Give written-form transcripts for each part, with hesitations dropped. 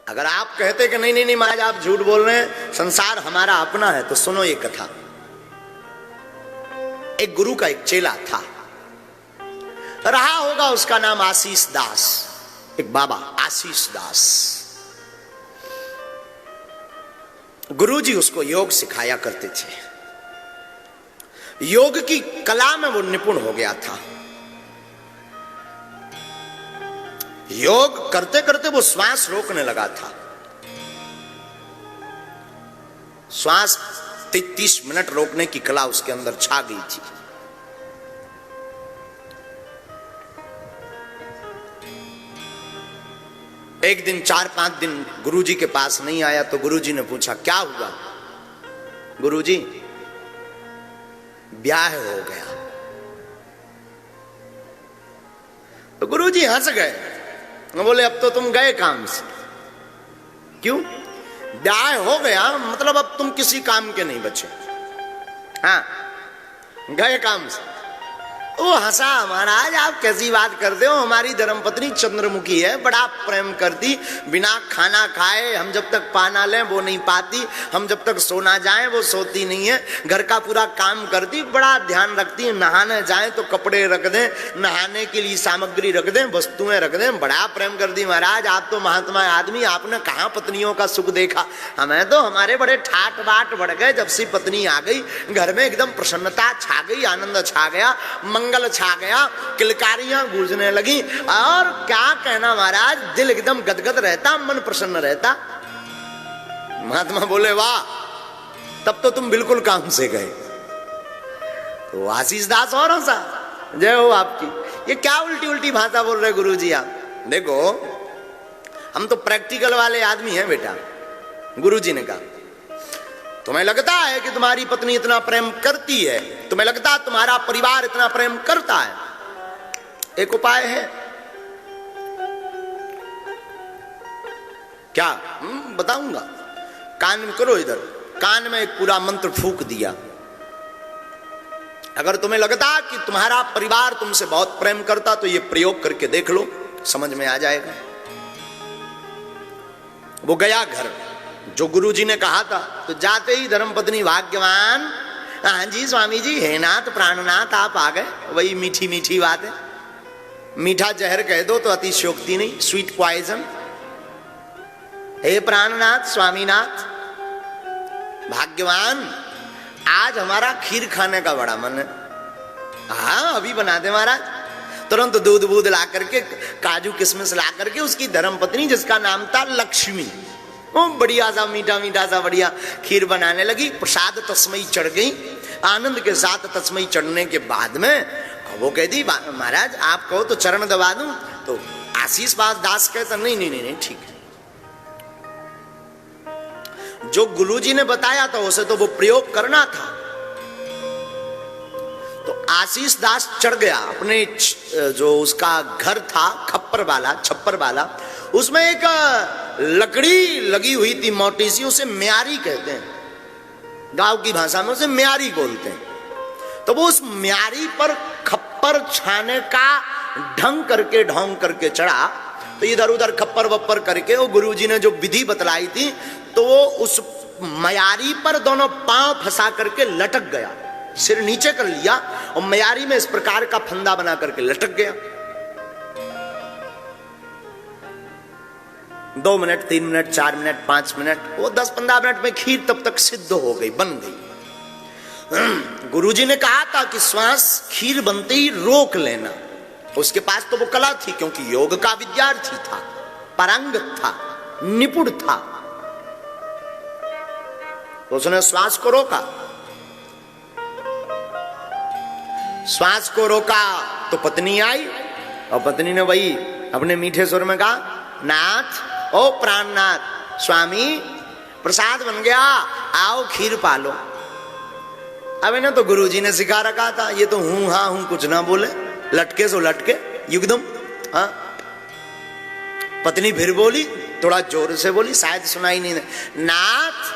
अगर आप कहते कि नहीं नहीं नहीं महाराज आप झूठ बोल रहे हैं, संसार हमारा अपना है, तो सुनो ये कथा। एक गुरु का एक चेला था, रहा होगा, उसका नाम आशीष दास। एक बाबा आशीष दास, गुरुजी उसको योग सिखाया करते थे। योग की कला में वो निपुण हो गया था। योग करते करते वो श्वास रोकने लगा था। श्वास 30 मिनट रोकने की कला उसके अंदर छा गई थी। एक दिन 4-5 दिन गुरुजी के पास नहीं आया तो गुरुजी ने पूछा क्या हुआ? गुरुजी ब्याह हो गया। तो गुरुजी हंस गए, बोले अब तो तुम गए काम से। क्यों? ब्याह हो गया मतलब अब तुम किसी काम के नहीं बचे। हाँ, गए काम से। वो हंसा, महाराज आप कैसी बात करते हो, हमारी धर्मपत्नी चंद्रमुखी है, बड़ा प्रेम करती, बिना खाना खाए हम जब तक पाना लें वो नहीं पाती, हम जब तक सोना जाए वो सोती नहीं है, घर का पूरा काम करती, बड़ा ध्यान रखती, नहाने जाए तो कपड़े रख दें, नहाने के लिए सामग्री रख दें, वस्तुएं रख दें, बड़ा प्रेम करती। महाराज आप तो महात्मा आदमी, आपने कहाँ पत्नियों का सुख देखा? हमें तो हमारे बड़े ठाट बाट बढ़ गए जब से पत्नी आ गई, घर में एकदम प्रसन्नता छा गई, आनंद छा गया, मंगल छा गया, किलकारियां गूंजने लगी, और क्या कहना महाराज, दिल एकदम गदगद रहता, मन प्रसन्न रहता। महात्मा बोले वाह, तब तो तुम बिल्कुल काम से गए। तो आशीष दास और हंसा, जय हो आपकी। ये क्या उल्टी उल्टी भाषा बोल रहे गुरुजी आप? देखो हम तो प्रैक्टिकल वाले आदमी हैं बेटा। गुरुजी ने कहा तुम्हें लगता है कि तुम्हारी पत्नी इतना प्रेम करती है, तुम्हें लगता है तुम्हारा परिवार इतना प्रेम करता है, एक उपाय है। क्या? बताऊंगा, कान में करो, इधर कान में एक पूरा मंत्र फूंक दिया। अगर तुम्हें लगता कि तुम्हारा परिवार तुमसे बहुत प्रेम करता तो ये प्रयोग करके देख लो, समझ में आ जाएगा। वो गया घर, जो गुरुजी ने कहा था, तो जाते ही धर्मपत्नी भाग्यवान, हाँ जी स्वामी जी, हे नाथ प्राणनाथ आप आ गए। वही मीठी मीठी बात है, मीठा जहर कह दो तो अतिशयोक्ति नहीं, स्वीट पॉइजन। हे प्राणनाथ स्वामीनाथ, भाग्यवान आज हमारा खीर खाने का बड़ा मन है। हाँ अभी बना दे महाराज। तुरंत दूध बूध ला करके, काजू किशमिश ला करके उसकी धर्मपत्नी, जिसका नाम था लक्ष्मी, वो बढ़िया सा मीठा मीठा सा बढ़िया खीर बनाने लगी। प्रसाद तस्मई चढ़ गई, आनंद के साथ तस्मई चढ़ने के बाद में वो कहती महाराज आप कहो तो चरण दबा दूं? तो आशीष दास कहता नहीं नहीं नहीं नहीं ठीक है। जो गुरुजी ने बताया था उसे तो वो प्रयोग करना था। तो आशीष दास चढ़ गया अपने जो उसका घर था छप्पर वाला, उसमें एक लकड़ी लगी हुई थी मोटी सी, उसे म्यारी कहते हैं, गांव की भाषा में उसे म्यारी बोलते हैं। तो वो उस म्यारी पर खप्पर छाने का ढोंग करके चढ़ा। तो इधर उधर खप्पर वप्पर करके वो गुरुजी ने जो विधि बतलाई थी, तो वो उस म्यारी पर दोनों पांव फंसा करके लटक गया, सिर नीचे कर लिया और म्यारी में इस प्रकार का फंदा बना करके लटक गया। 2 मिनट 3 मिनट 4 मिनट 5 मिनट, वो 10-15 मिनट में खीर तब तक सिद्ध हो गई, बन गई। गुरुजी ने कहा था कि श्वास खीर बनते ही रोक लेना। उसके पास तो वो कला थी, क्योंकि योग का विद्यार्थी था, पारंगत था, निपुण था। तो उसने श्वास को रोका, श्वास को रोका तो पत्नी आई, और पत्नी ने वही अपने मीठे स्वर में कहा नाथ, ओ प्राणनाथ स्वामी, प्रसाद बन गया, आओ खीर पालो। अब इन्हें तो गुरुजी ने सिखा रखा था, ये तो हूं हाँ हूं कुछ ना बोले, लटके सो लटके एकदम। हाँ, पत्नी फिर बोली, थोड़ा जोर से बोली, शायद सुनाई नहीं, नाथ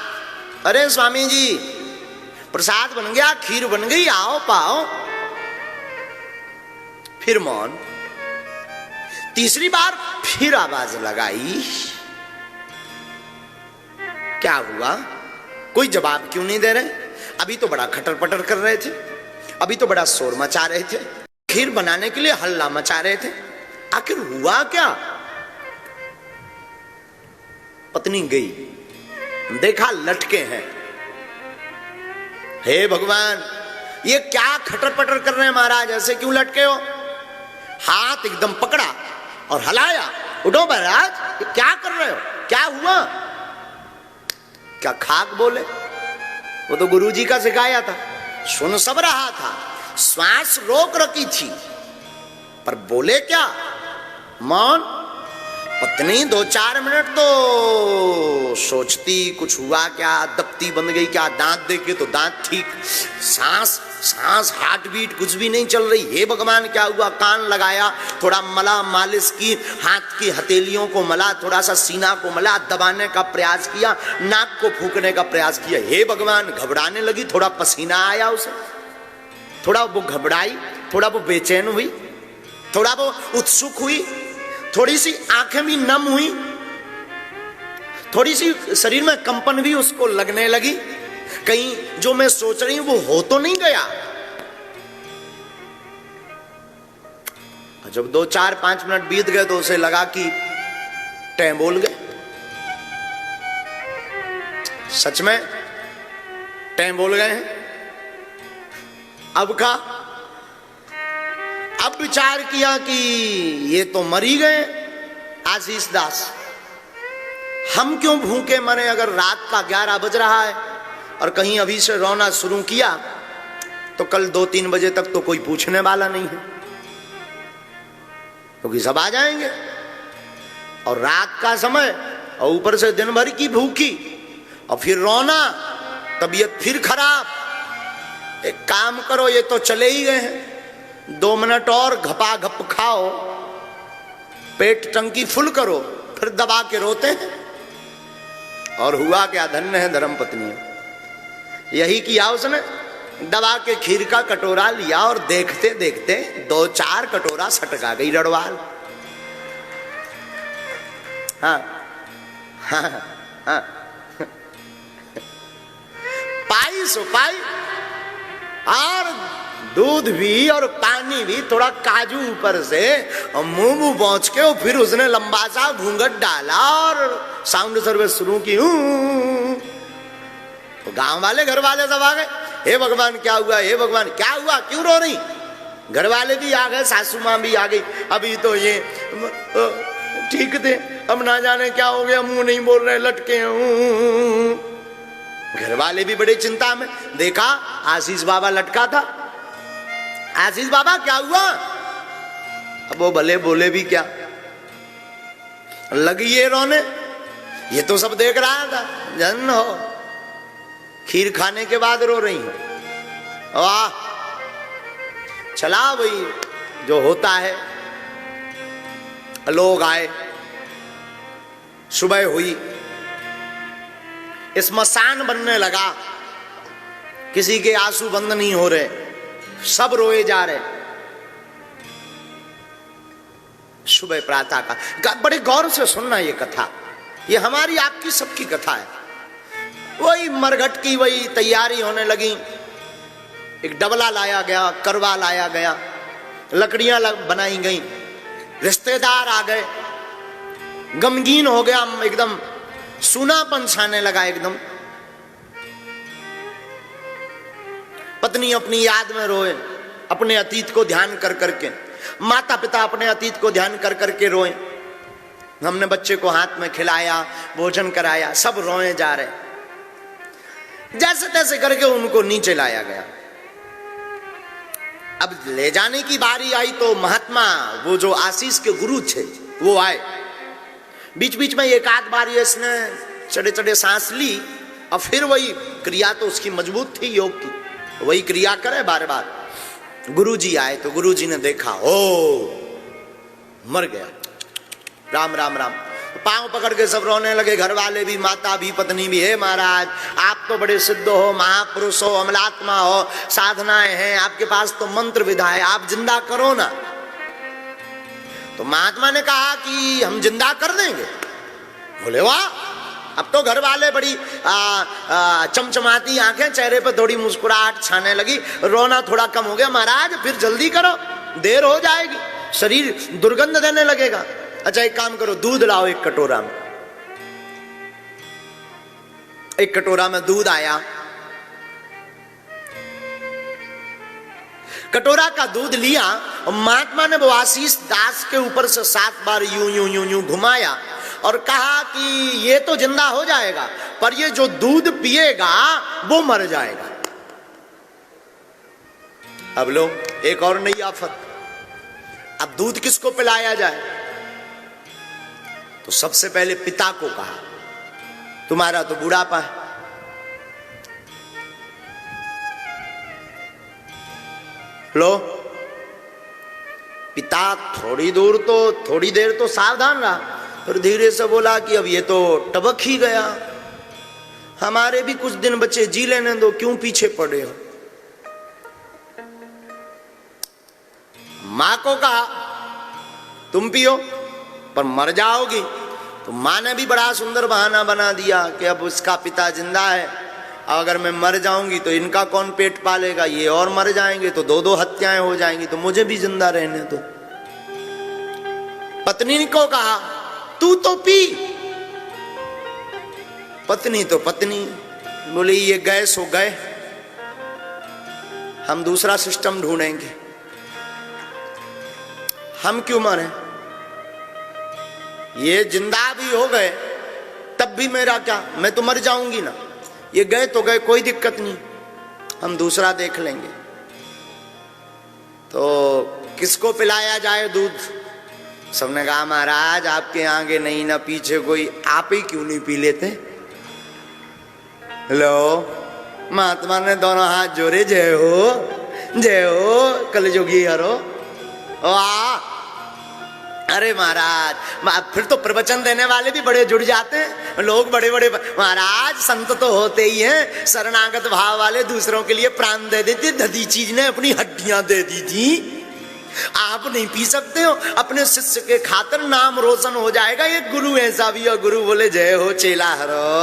अरे स्वामी जी प्रसाद बन गया, खीर बन गई, आओ पाओ। फिर मौन। तीसरी बार फिर आवाज लगाई, क्या हुआ, कोई जवाब क्यों नहीं दे रहे? अभी तो बड़ा खटर पटर कर रहे थे, अभी तो बड़ा शोर मचा रहे थे, खीर बनाने के लिए हल्ला मचा रहे थे, आखिर हुआ क्या? पत्नी गई, देखा लटके हैं। हे भगवान, ये क्या खटर पटर कर रहे हैं महाराज, ऐसे क्यों लटके हो? हाथ एकदम पकड़ा और हलाया, उठो महाराज, ये क्या कर रहे हो, क्या हुआ? क्या खाक बोले? वो तो गुरुजी का सिखाया था, सुन सब रहा था, श्वास रोक रखी थी, पर बोले क्या? मौन। पत्नी 2-4 मिनट तो सोचती कुछ हुआ क्या, दबती बंद गई क्या, दांत देखे तो दांत ठीक, सांस हार्ट बीट कुछ भी नहीं चल रही। हे भगवान क्या हुआ? कान लगाया, थोड़ा मला, मालिश की, हाथ की हथेलियों को मला, थोड़ा सा सीना को मला, दबाने का प्रयास किया, नाक को फूकने का प्रयास किया। हे भगवान, घबराने लगी, थोड़ा पसीना आया उसे, थोड़ा वो घबराई, थोड़ा वो बेचैन हुई, थोड़ा वो उत्सुक हुई, थोड़ी सी आंखें भी नम हुई, थोड़ी सी शरीर में कंपन भी उसको लगने लगी, कहीं जो मैं सोच रही हूं वो हो तो नहीं गया। जब 2-4-5 मिनट बीत गए तो उसे लगा कि टैं बोल गए, सच में टैं बोल गए हैं। अब विचार किया कि ये तो मर ही गए आशीष दास, हम क्यों भूखे मरे? अगर रात का 11 बज रहा है और कहीं अभी से रोना शुरू किया तो कल 2-3 बजे तक तो कोई पूछने वाला नहीं है, क्योंकि सब आ जाएंगे, और रात का समय और ऊपर से दिन भर की भूखी और फिर रोना, तबीयत फिर खराब। एक काम करो, ये तो चले ही गए हैं, 2 मिनट और घपा घप खाओ, पेट टंकी फुल करो, फिर दबा के रोते हैं। और हुआ क्या? धन्य है धर्म पत्नी, यही किया उसने, दबा के खीर का कटोरा लिया और देखते देखते 2-4 कटोरा सटका गई रड़वाल। हाँ हाँ हाँ, पाई सो पाई, और दूध भी और पानी भी, थोड़ा काजू ऊपर से, और मुंह पहुंच के, और फिर उसने लंबा सा घूंघट डाला और साउंड सर्विस शुरू की। तो गांव वाले, घर वाले सब आ गए। हे भगवान क्या हुआ, हे भगवान क्या हुआ, क्यों रो रही? घर वाले भी आ गए, सासू मां भी आ गई। अभी तो ये ठीक थे, अब ना जाने क्या हो गया, मुंह नहीं बोल रहे, लटके। घर वाले भी बड़े चिंता में। देखा आशीष बाबा लटका था। आशीष बाबा क्या हुआ? अब वो भले बोले भी क्या, लगी ये रोने, ये तो सब देख रहा था। जन हो, खीर खाने के बाद रो रही है, वाह, चला भाई जो होता है। लोग आए, सुबह हुई, स्मशान बनने लगा, किसी के आंसू बंद नहीं हो रहे, सब रोए जा रहे। सुबह प्रातः का, बड़े गौर से सुनना ये कथा, ये हमारी आपकी सबकी कथा है। वही मरघट की वही तैयारी होने लगी, एक डबला लाया गया, करवा लाया गया, लकड़ियां बनाई गई, रिश्तेदार आ गए, गमगीन हो गया, एकदम सूनापन छाने लगा एकदम। पत्नी अपनी याद में रोए, अपने अतीत को ध्यान कर करके, माता पिता अपने अतीत को ध्यान कर करके रोए। हमने बच्चे को हाथ में खिलाया, भोजन कराया, सब रोए जा रहे। जैसे तैसे करके उनको नीचे लाया गया। अब ले जाने की बारी आई तो महात्मा, वो जो आशीष के गुरु थे, वो आए। बीच बीच में एक आध बार इसने चढ़े चढ़े सांस ली, और फिर वही क्रिया तो उसकी मजबूत थी योग की, वही क्रिया करे बार बार। गुरुजी आए तो गुरुजी ने देखा, ओ मर गया, राम राम राम। पांव पकड़ के सब रोने लगे, घर वाले भी, माता भी, पत्नी भी। हे महाराज, आप तो बड़े सिद्ध हो, महापुरुष हो, अमलात्मा हो, साधनाएं हैं आपके पास, तो मंत्र विधा है, आप जिंदा करो ना। तो महात्मा ने कहा कि हम जिंदा कर देंगे। बोले वाह, अब तो घर वाले बड़ी चमचमाती आंखें, चेहरे पर थोड़ी मुस्कुराहट छाने लगी, रोना थोड़ा कम हो गया। महाराज फिर जल्दी करो, देर हो जाएगी, शरीर दुर्गंध देने लगेगा। अच्छा एक काम करो, दूध लाओ एक कटोरा में। एक कटोरा में दूध आया, कटोरा का दूध लिया और महात्मा ने वो आशीष दास के ऊपर से 7 बार यूं यूं यूं यूं घुमाया और कहा कि ये तो जिंदा हो जाएगा, पर ये जो दूध पिएगा वो मर जाएगा। अब लो एक और नई आफत, अब दूध किसको पिलाया जाए? तो सबसे पहले पिता को कहा, तुम्हारा तो बुढ़ापा है, लो। पिता थोड़ी देर तो सावधान रहा, फिर धीरे से बोला कि अब ये तो टबक ही गया, हमारे भी कुछ दिन बचे, जी लेने दो, क्यों पीछे पड़े हो। मां को कहा तुम पियो पर मर जाओगी। तो मां ने भी बड़ा सुंदर बहाना बना दिया कि अब उसका पिता जिंदा है, अगर मैं मर जाऊंगी तो इनका कौन पेट पालेगा, ये और मर जाएंगे तो 2-2 हत्याएं हो जाएंगी, तो मुझे भी जिंदा रहने दो। पत्नी को कहा तू तो पी। पत्नी तो पत्नी बोली ये गए सो गए, हम दूसरा सिस्टम ढूंढेंगे, हम क्यों मरे, ये जिंदा भी हो गए तब भी मेरा क्या, मैं तो मर जाऊंगी ना, ये गए तो गए, कोई दिक्कत नहीं, हम दूसरा देख लेंगे। तो किसको पिलाया जाए दूध? सबने कहा महाराज आपके आगे नहीं ना पीछे कोई, आप ही क्यों नहीं पी लेते? लो महात्मा ने दोनों हाथ जोड़े, जय हो कलयुगी हरो। वाह, अरे महाराज फिर तो प्रवचन देने वाले भी बड़े जुड़ जाते हैं, लोग बड़े बड़े महाराज संत तो होते ही हैं, शरणागत भाव वाले, दूसरों के लिए प्राण दे देते। दधी चीज ने अपनी हड्डियां दे दी थी, आप नहीं पी सकते हो, अपने शिष्य के खातिर नाम रोशन हो जाएगा। ये गुरु ऐसा भी है, गुरु बोले जय हो चेला हरो।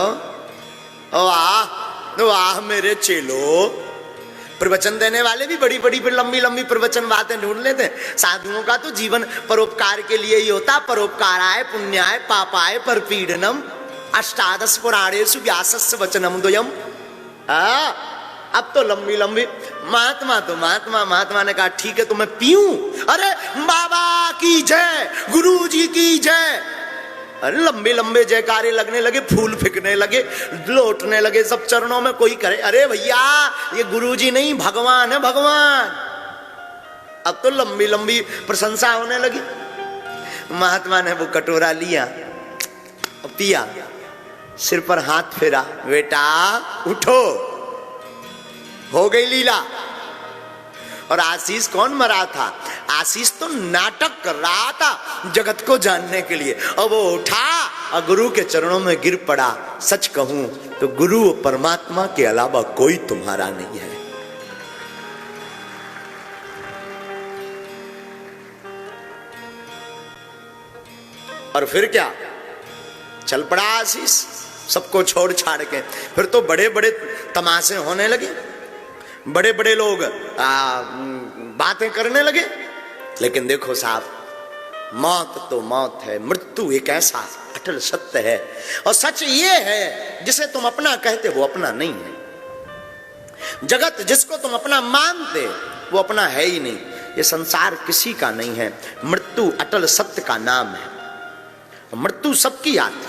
वाह वाह मेरे चेलो। प्रवचन देने वाले भी बड़ी बड़ी लंबी लंबी प्रवचन बातें ढूंढ लेते हैं। साधुओं का तो जीवन परोपकार के लिए ही होता, परोपकाराय पुण्याय पापाय परपीडनम अष्टादश पुराणेषु व्यासस्य वचनम द्वयम। अब तो लंबी लंबी महात्मा ने कहा ठीक है तो मैं पीऊं? अरे बाबा की जय, गुरु जी की जय। अरे लंबे लंबे जयकारे लगने लगे, फूल फेंकने लगे, लौटने लगे सब चरणों में, कोई करे अरे भैया ये गुरुजी नहीं भगवान है भगवान। अब तो लंबी लंबी प्रशंसा होने लगी। महात्मा ने वो कटोरा लिया और पिया, सिर पर हाथ फेरा, बेटा उठो, हो गई लीला। और आशीष कौन मरा था? आशीष तो नाटक कर रहा था जगत को जानने के लिए, और वो उठा और गुरु के चरणों में गिर पड़ा। सच कहूं तो गुरु परमात्मा के अलावा कोई तुम्हारा नहीं है। और फिर क्या, चल पड़ा आशीष सबको छोड़ छाड़ के। फिर तो बड़े बड़े तमाशे होने लगे, बड़े बड़े लोग बातें करने लगे। लेकिन देखो साहब, मौत तो मौत है, मृत्यु एक ऐसा अटल सत्य है, और सच ये है जिसे तुम अपना कहते वो अपना नहीं है। जगत जिसको तुम अपना मानते वो अपना है ही नहीं। ये संसार किसी का नहीं है। मृत्यु अटल सत्य का नाम है। मृत्यु सबकी आती,